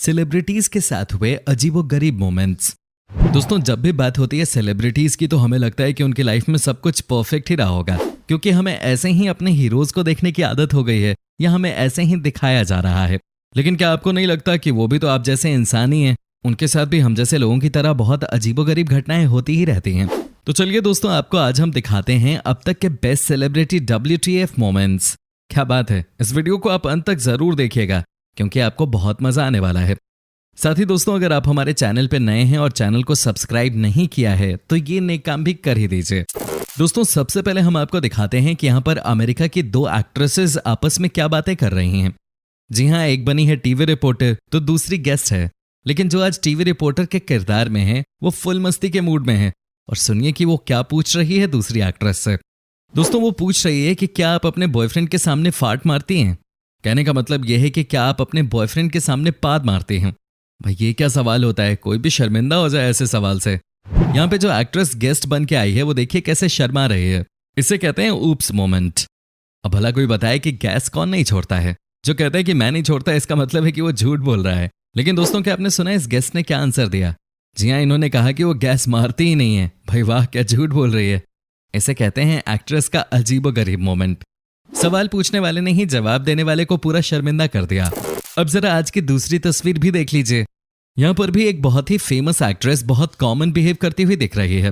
Celebrities के साथ हुए अजीबोगरीब मोमेंट्स। दोस्तों, जब भी बात होती है सेलिब्रिटीज की तो हमें लगता है कि उनकी लाइफ में सब कुछ परफेक्ट ही रहा होगा, क्योंकि हमें ऐसे ही अपने हीरोज को देखने की आदत हो गई है या हमें ऐसे ही दिखाया जा रहा है। लेकिन क्या आपको नहीं लगता कि वो भी तो आप जैसे इंसान ही हैं? उनके साथ भी हम जैसे लोगों की तरह बहुत अजीबोगरीब घटनाएं होती ही रहती हैं। तो चलिए दोस्तों, आपको आज हम दिखाते हैं अब तक के बेस्ट सेलिब्रिटी WTF मोमेंट्स। क्या बात है, इस वीडियो को आप अंत तक जरूर देखिएगा क्योंकि आपको बहुत मजा आने वाला है। साथ ही दोस्तों, अगर आप हमारे चैनल पे नए हैं और चैनल को सब्सक्राइब नहीं किया है तो ये नेक काम भी कर ही दीजिए। दोस्तों, सबसे पहले हम आपको दिखाते हैं कि यहाँ पर अमेरिका की दो एक्ट्रेसेस आपस में क्या बातें कर रही हैं। जी हाँ, एक बनी है टीवी रिपोर्टर तो दूसरी गेस्ट है। लेकिन जो आज टीवी रिपोर्टर के किरदार में है वो फुल मस्ती के मूड में है। और सुनिए कि वो क्या पूछ रही है दूसरी एक्ट्रेस से। दोस्तों, वो पूछ रही है कि क्या आप अपने बॉयफ्रेंड के सामने फाट मारती हैं। कहने का मतलब यह है कि क्या आप अपने बॉयफ्रेंड के सामने पाद मारती हैं। भाई, ये क्या सवाल होता है, कोई भी शर्मिंदा हो जाए ऐसे सवाल से। यहाँ पे जो एक्ट्रेस गेस्ट बन के आई है वो देखिए कैसे शर्मा रही है। इसे कहते हैं ऊप्स मोमेंट। अब भला कोई बताए कि गैस कौन नहीं छोड़ता है? जो कहता है कि मैं नहीं छोड़ता इसका मतलब है कि वो झूठ बोल रहा है। लेकिन दोस्तों, क्या आपने सुना इस गेस्ट ने क्या आंसर दिया? जी हाँ, इन्होंने कहा कि वो गैस मारती ही नहीं है। भाई वाह, क्या झूठ बोल रही है। इसे कहते हैं एक्ट्रेस का अजीबोगरीब मोमेंट। सवाल पूछने वाले ने ही जवाब देने वाले को पूरा शर्मिंदा कर दिया। अब जरा आज की दूसरी तस्वीर भी देख लीजिए। यहाँ पर भी एक बहुत ही फेमस एक्ट्रेस बहुत कॉमन बिहेव करती हुई दिख रही है।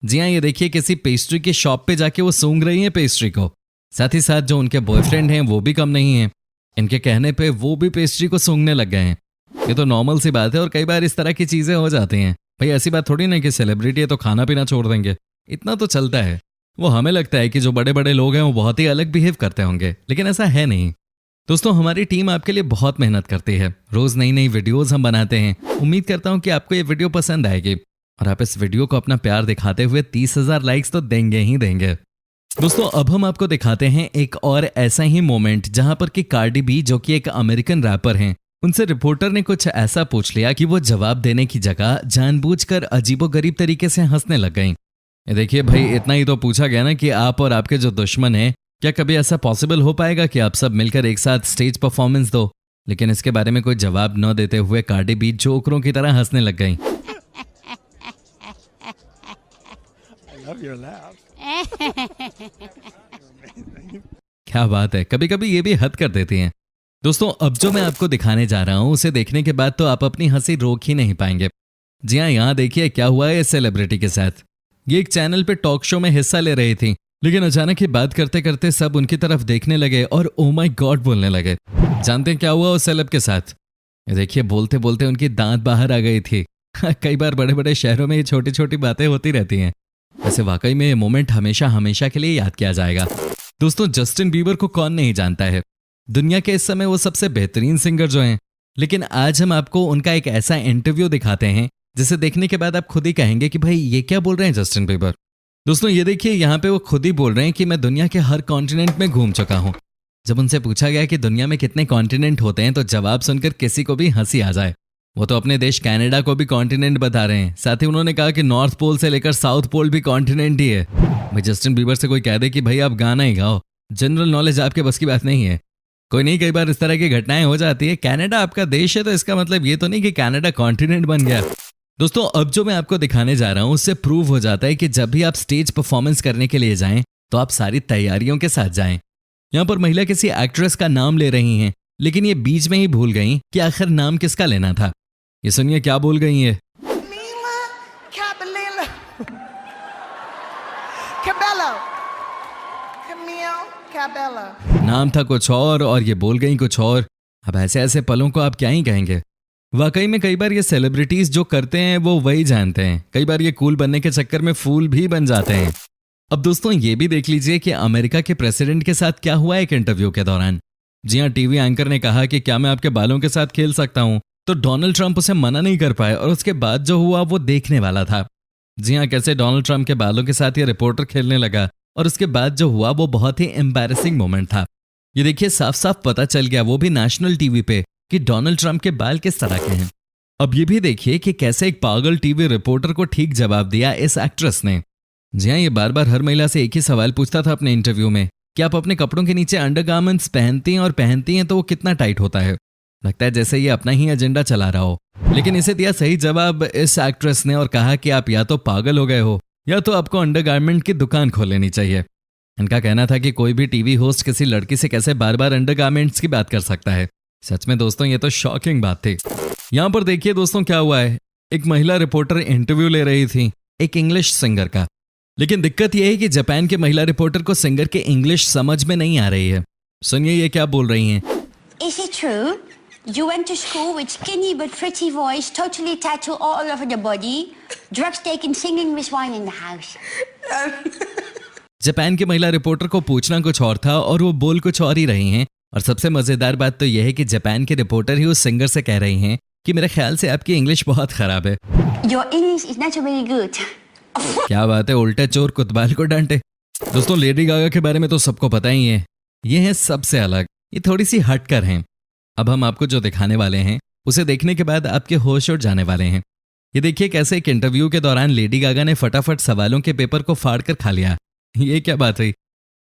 जी हाँ, ये देखिए किसी पेस्ट्री की शॉप पे जाके वो सूंघ रही है पेस्ट्री को। साथ ही साथ जो उनके बॉयफ्रेंड हैं वो भी कम नहीं है। इनके कहने पे वो भी पेस्ट्री को सूंघने लग गए हैं। ये तो नॉर्मल सी बात है और कई बार इस तरह की चीजें हो जाती हैं। भाई, ऐसी बात थोड़ी ना कि सेलिब्रिटी है तो खाना पीना छोड़ देंगे, इतना तो चलता है। वो हमें लगता है कि जो बड़े बड़े लोग हैं वो बहुत ही अलग बिहेव करते होंगे, लेकिन ऐसा है नहीं। दोस्तों, हमारी टीम आपके लिए बहुत मेहनत करती है। रोज नई नई वीडियोस हम बनाते हैं। उम्मीद करता हूं कि आपको ये वीडियो पसंद आएगी और आप इस वीडियो को अपना प्यार दिखाते हुए 30,000 लाइक्स तो देंगे ही देंगे। दोस्तों, अब हम आपको दिखाते हैं एक और ऐसा ही मोमेंट जहां पर कि कार्डी बी, जो कि एक अमेरिकन रैपर हैं, उनसे रिपोर्टर ने कुछ ऐसा पूछ लिया कि वो जवाब देने की जगह जानबूझकर अजीबोगरीब तरीके से हंसने लग गईं। देखिए भाई, इतना ही तो पूछा गया ना कि आप और आपके जो दुश्मन हैं, क्या कभी ऐसा पॉसिबल हो पाएगा कि आप सब मिलकर एक साथ स्टेज परफॉर्मेंस दो? लेकिन इसके बारे में कोई जवाब न देते हुए कार्डी बी जोकरों की तरह हंसने लग गईं। क्या बात है, कभी कभी ये भी हद कर देती हैं। दोस्तों, अब जो मैं आपको दिखाने जा रहा हूं उसे देखने के बाद तो आप अपनी हंसी रोक ही नहीं पाएंगे। जी हाँ, यहाँ देखिए क्या हुआ है इस सेलिब्रिटी के साथ। ये एक चैनल पे टॉक शो में हिस्सा ले रही थी, लेकिन अचानक ही बात करते करते सब उनकी तरफ देखने लगे और ओ माय गॉड बोलने लगे। जानते हैं क्या हुआ उस सेलेब के साथ? ये देखिए, बोलते बोलते उनकी दांत बाहर आ गई थी। कई बार बड़े बड़े शहरों में ये छोटी छोटी बातें होती रहती हैं। वैसे वाकई में ये मोमेंट हमेशा हमेशा के लिए याद किया जाएगा। दोस्तों, जस्टिन बीबर को कौन नहीं जानता है? दुनिया के इस समय वो सबसे बेहतरीन सिंगर जो हैं। लेकिन आज हम आपको उनका एक ऐसा इंटरव्यू दिखाते हैं जिसे देखने के बाद आप खुद ही कहेंगे कि भाई ये क्या बोल रहे हैं जस्टिन बीबर। दोस्तों, ये देखिए, यहाँ पे वो खुद ही बोल रहे हैं कि मैं दुनिया के हर कॉन्टिनेंट में घूम चुका हूँ। जब उनसे पूछा गया कि दुनिया में कितने कॉन्टिनेंट होते हैं तो जवाब सुनकर किसी को भी हंसी आ जाए। वो तो अपने देश कनाडा को भी कॉन्टिनेंट बता रहे हैं। साथ ही उन्होंने कहा कि नॉर्थ पोल से लेकर साउथ पोल भी कॉन्टिनेंट ही है। भाई, जस्टिन बीबर से कोई कह दे कि भाई आप गाना ही गाओ, जनरल नॉलेज आपके बस की बात नहीं है। कोई नहीं, कई बार इस तरह की घटनाएं हो जाती है। कनाडा आपका देश है तो इसका मतलब ये तो नहीं कि कनाडा कॉन्टिनेंट बन गया। दोस्तों, अब जो मैं आपको दिखाने जा रहा हूं उससे प्रूव हो जाता है कि जब भी आप स्टेज परफॉर्मेंस करने के लिए जाएं तो आप सारी तैयारियों के साथ जाएं। यहाँ पर महिला किसी एक्ट्रेस का नाम ले रही हैं, लेकिन ये बीच में ही भूल गई कि आखिर नाम किसका लेना था। ये सुनिए क्या बोल गई है। नाम था कुछ और ये बोल गई कुछ और। अब ऐसे ऐसे पलों को आप क्या ही कहेंगे। वाकई में कई बार ये सेलिब्रिटीज जो करते हैं वो वही जानते हैं। कई बार ये कूल बनने के चक्कर में फूल भी बन जाते हैं। अब दोस्तों, ये भी देख लीजिए कि अमेरिका के प्रेसिडेंट के साथ क्या हुआ एक इंटरव्यू के दौरान। जी हाँ, टीवी एंकर ने कहा कि क्या मैं आपके बालों के साथ खेल सकता हूँ, तो डोनाल्ड ट्रंप उसे मना नहीं कर पाए और उसके बाद जो हुआ वो देखने वाला था। जी हाँ, कैसे डोनाल्ड ट्रंप के बालों के साथ ये रिपोर्टर खेलने लगा और उसके बाद जो हुआ वो बहुत ही एम्बैरेसिंग मोमेंट था। ये देखिए, साफ साफ पता चल गया, वो भी नेशनल टीवी पे, कि डोनाल्ड ट्रंप के बाल किस तरह के हैं। अब ये भी देखिए कि कैसे एक पागल टीवी रिपोर्टर को ठीक जवाब दिया इस एक्ट्रेस ने। जी हाँ, ये बार बार हर महिला से एक ही सवाल पूछता था अपने इंटरव्यू में कि आप अपने कपड़ों के नीचे अंडरगारमेंट्स पहनती हैं और पहनती हैं तो वो कितना टाइट होता है। लगता है जैसे ये अपना ही एजेंडा चला रहा हो। लेकिन इसे दिया सही जवाब इस एक्ट्रेस ने और कहा कि आप या तो पागल हो गए हो या तो आपको अंडरगारमेंट की दुकान खोल लेनी चाहिए। इनका कहना था कि कोई भी टीवी होस्ट किसी लड़की से कैसे बार बार अंडरगारमेंट्स की बात कर सकता है। सच में दोस्तों ये तो शॉकिंग बात थी। यहाँ पर देखिए दोस्तों क्या हुआ है, एक महिला रिपोर्टर इंटरव्यू ले रही थी एक इंग्लिश सिंगर का। लेकिन दिक्कत यह है कि जापान के महिला रिपोर्टर को सिंगर के इंग्लिश समझ में नहीं आ रही है। सुनिए ये क्या बोल रही हैं। Is it true? You went to school with skinny but pretty voice, totally tattooed all over the body, drugs taken, singing with wine in the house. Japan के महिला रिपोर्टर को पूछना कुछ और था और वो बोल कुछ और ही रही हैं। और सबसे मजेदार बात तो यह है कि जापान के रिपोर्टर ही उस सिंगर से कह रही हैं कि मेरे ख्याल से आपकी इंग्लिश बहुत खराब है। Your English is not very good. क्या बात है, उल्टे चोर कुतबाल को डांटे। दोस्तों लेडी गागा के बारे में तो सबको पता ही है, ये है सबसे अलग, ये थोड़ी सी हटकर हैं। अब हम आपको जो दिखाने वाले हैं उसे देखने के बाद आपके होश उड़ जाने वाले हैं। ये देखिए कैसे एक इंटरव्यू के दौरान लेडी गागा ने फटाफट सवालों के पेपर को फाड़ कर खा लिया। ये क्या बात हुई।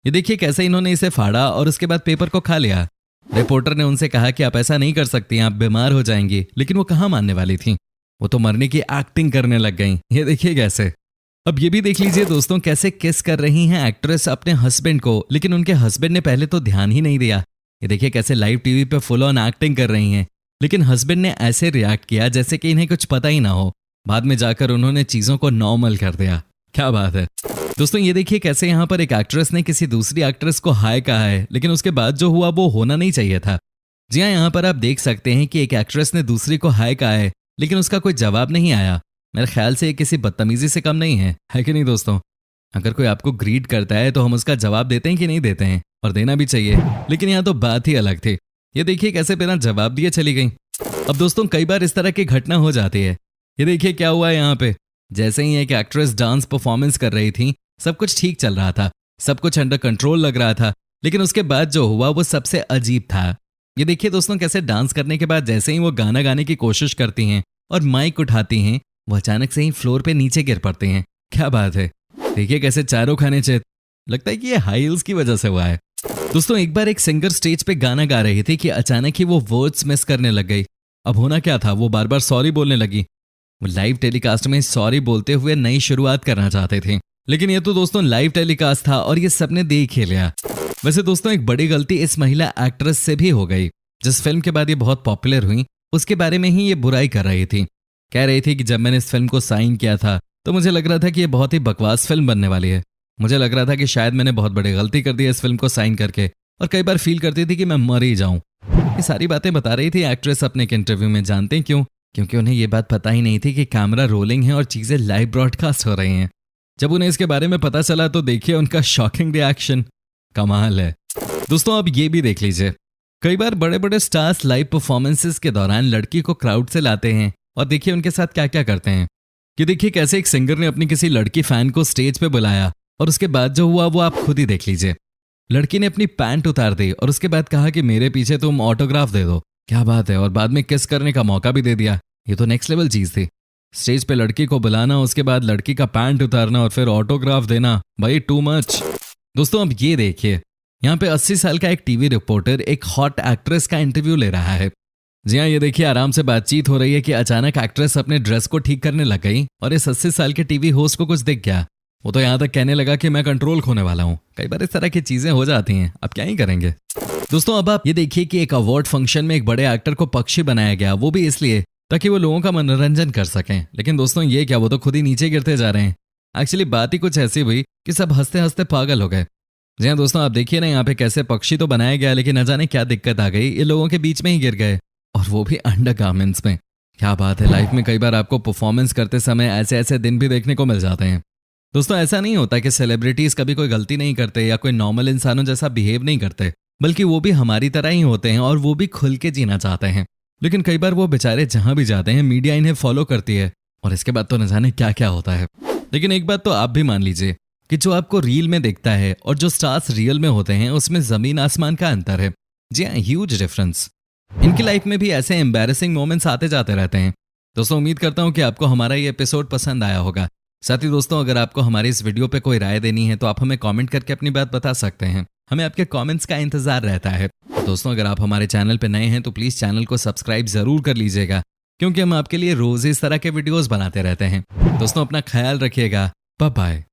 ये देखिए कैसे इन्होंने इसे फाड़ा और उसके बाद पेपर को खा लिया। रिपोर्टर ने उनसे कहा कि आप ऐसा नहीं कर सकती, आप बीमार हो जाएंगी, लेकिन वो कहाँ मानने वाली थी, वो तो मरने की एक्टिंग करने लग गई। ये देखिए कैसे। अब ये भी देख लीजिए दोस्तों कैसे किस कर रही हैं एक्ट्रेस अपने हस्बैंड को, लेकिन उनके हस्बैंड ने पहले तो ध्यान ही नहीं दिया। ये देखिए कैसे लाइव टीवी पे फुल ऑन एक्टिंग कर रही हैं, लेकिन हस्बैंड ने ऐसे रिएक्ट किया जैसे कि इन्हें कुछ पता ही ना हो। बाद में जाकर उन्होंने चीजों को नॉर्मल कर दिया। क्या बात है दोस्तों। ये देखिए कैसे यहाँ पर एक एक्ट्रेस ने किसी दूसरी एक्ट्रेस को हाय कहा है, लेकिन उसके बाद जो हुआ वो होना नहीं चाहिए था। जी हाँ, यहाँ पर आप देख सकते हैं कि एक एक्ट्रेस ने दूसरी को हाय कहा है, लेकिन उसका कोई जवाब नहीं आया। मेरे ख्याल से ये किसी बदतमीजी से कम नहीं है कि नहीं दोस्तों। अगर कोई आपको ग्रीट करता है तो हम उसका जवाब देते हैं कि नहीं देते हैं, और देना भी चाहिए, लेकिन यहाँ तो बात ही अलग थी। ये देखिए कैसे बिना जवाब दिए चली गई। अब दोस्तों कई बार इस तरह की घटना हो जाती है। ये देखिए क्या हुआ है यहाँ पे। जैसे ही एक एक्ट्रेस डांस परफॉर्मेंस कर रही थी, सब कुछ ठीक चल रहा था, सब कुछ अंडर कंट्रोल लग रहा था, लेकिन उसके बाद जो हुआ वो सबसे अजीब था। ये देखिए दोस्तों कैसे डांस करने के बाद जैसे ही वो गाना गाने की कोशिश करती हैं और माइक उठाती हैं, वो अचानक से ही फ्लोर पे नीचे गिर पड़ते हैं। क्या बात है। देखिए कैसे चारों खाने चेत। लगता है कि ये हाई हील्स की वजह से हुआ है। दोस्तों एक बार एक सिंगर स्टेज पे गाना गा रही थी कि अचानक ही वो वर्ड्स मिस करने लग गई। अब होना क्या था, वो बार बार सॉरी बोलने लगी। वो लाइव टेलीकास्ट में सॉरी बोलते हुए नई शुरुआत करना चाहते थे, लेकिन ये तो दोस्तों लाइव टेलीकास्ट था और ये सबने देख ही लिया। वैसे दोस्तों एक बड़ी गलती इस महिला एक्ट्रेस से भी हो गई। जिस फिल्म के बाद ये बहुत पॉपुलर हुई उसके बारे में ही ये बुराई कर रही थी। कह रही थी कि जब मैंने इस फिल्म को साइन किया था तो मुझे लग रहा था कि ये बहुत ही बकवास फिल्म बनने वाली है। मुझे लग रहा था कि शायद मैंने बहुत बड़ी गलती कर दी है इस फिल्म को साइन करके, और कई बार फील करती थी कि मैं मर ही जाऊं। ये सारी बातें बता रही थी एक्ट्रेस अपने एक इंटरव्यू में। जानते हैं क्यों? क्योंकि उन्हें ये बात पता ही नहीं थी कि कैमरा रोलिंग है और चीजें लाइव ब्रॉडकास्ट हो रही हैं। जब उन्हें इसके बारे में पता चला तो देखिए उनका शॉकिंग रिएक्शन। कमाल है दोस्तों। अब ये भी देख लीजिए, कई बार बड़े बड़े स्टार्स लाइव परफॉर्मेंसेस के दौरान लड़की को क्राउड से लाते हैं और देखिए उनके साथ क्या क्या करते हैं। कि देखिए कैसे एक सिंगर ने अपनी किसी लड़की फैन को स्टेज पे बुलाया और उसके बाद जो हुआ वो आप खुद ही देख लीजिए। लड़की ने अपनी पैंट उतार दी और उसके बाद कहा कि मेरे पीछे तुम ऑटोग्राफ दे दो। क्या बात है। और बाद में किस करने का मौका भी दे दिया। ये तो नेक्स्ट लेवल चीज थी। स्टेज पे लड़की को बुलाना, उसके बाद लड़की का पैंट उतारना और फिर ऑटोग्राफ देना, भाई टू मच। दोस्तों अब ये देखिए, यहाँ पे 80 साल का एक टीवी रिपोर्टर एक हॉट एक्ट्रेस का इंटरव्यू ले रहा है। जी हाँ, ये देखिए आराम से बातचीत हो रही है कि अचानक एक्ट्रेस अपने ड्रेस को ठीक करने लग गई और इस 80 साल के टीवी होस्ट को कुछ दिख गया। वो तो यहाँ तक कहने लगा कि मैं कंट्रोल खोने वाला हूँ। कई बार इस तरह की चीजें हो जाती हैं, अब क्या ही करेंगे। दोस्तों अब आप ये देखिए कि एक अवार्ड फंक्शन में एक बड़े एक्टर को पक्षी बनाया गया, वो भी इसलिए ताकि वो लोगों का मनोरंजन कर सकें। लेकिन दोस्तों ये क्या, वो तो खुद ही नीचे गिरते जा रहे हैं। एक्चुअली बात ही कुछ ऐसी हुई कि सब हंसते हंसते पागल हो गए। जी हाँ दोस्तों, आप देखिए ना यहाँ पे कैसे पक्षी तो बनाया गया, लेकिन न जाने क्या दिक्कत आ गई, ये लोगों के बीच में ही गिर गए, और वो भी अंडरगारमेंट्स में। क्या बात है। लाइफ में कई बार आपको परफॉर्मेंस करते समय ऐसे ऐसे दिन भी देखने को मिल जाते हैं। दोस्तों ऐसा नहीं होता कि सेलिब्रिटीज कभी कोई गलती नहीं करते या कोई नॉर्मल इंसानों जैसा बिहेव नहीं करते, बल्कि वो भी हमारी तरह ही होते हैं और वो भी खुल के जीना चाहते हैं। लेकिन कई बार वो बेचारे जहां भी जाते हैं मीडिया इन्हें फॉलो करती है और इसके बाद तो न जाने क्या क्या होता है। लेकिन एक बात तो आप भी मान लीजिए कि जो आपको रील में दिखता है और जो स्टार्स रियल में होते हैं उसमें जमीन आसमान का अंतर है। जी हाँ, ह्यूज डिफरेंस। इनकी लाइफ में भी ऐसे एम्बैरेसिंग मोमेंट्स आते जाते रहते हैं। दोस्तों उम्मीद करता हूं कि आपको हमारा ये एपिसोड पसंद आया होगा। साथ ही दोस्तों अगर आपको हमारी इस वीडियो पे कोई राय देनी है तो आप हमें कमेंट करके अपनी बात बता सकते हैं। हमें आपके कमेंट्स का इंतजार रहता है। दोस्तों अगर आप हमारे चैनल पे नए हैं तो प्लीज़ चैनल को सब्सक्राइब ज़रूर कर लीजिएगा, क्योंकि हम आपके लिए रोज़ इस तरह के वीडियोज़ बनाते रहते हैं। दोस्तों अपना ख्याल रखिएगा। Bye bye.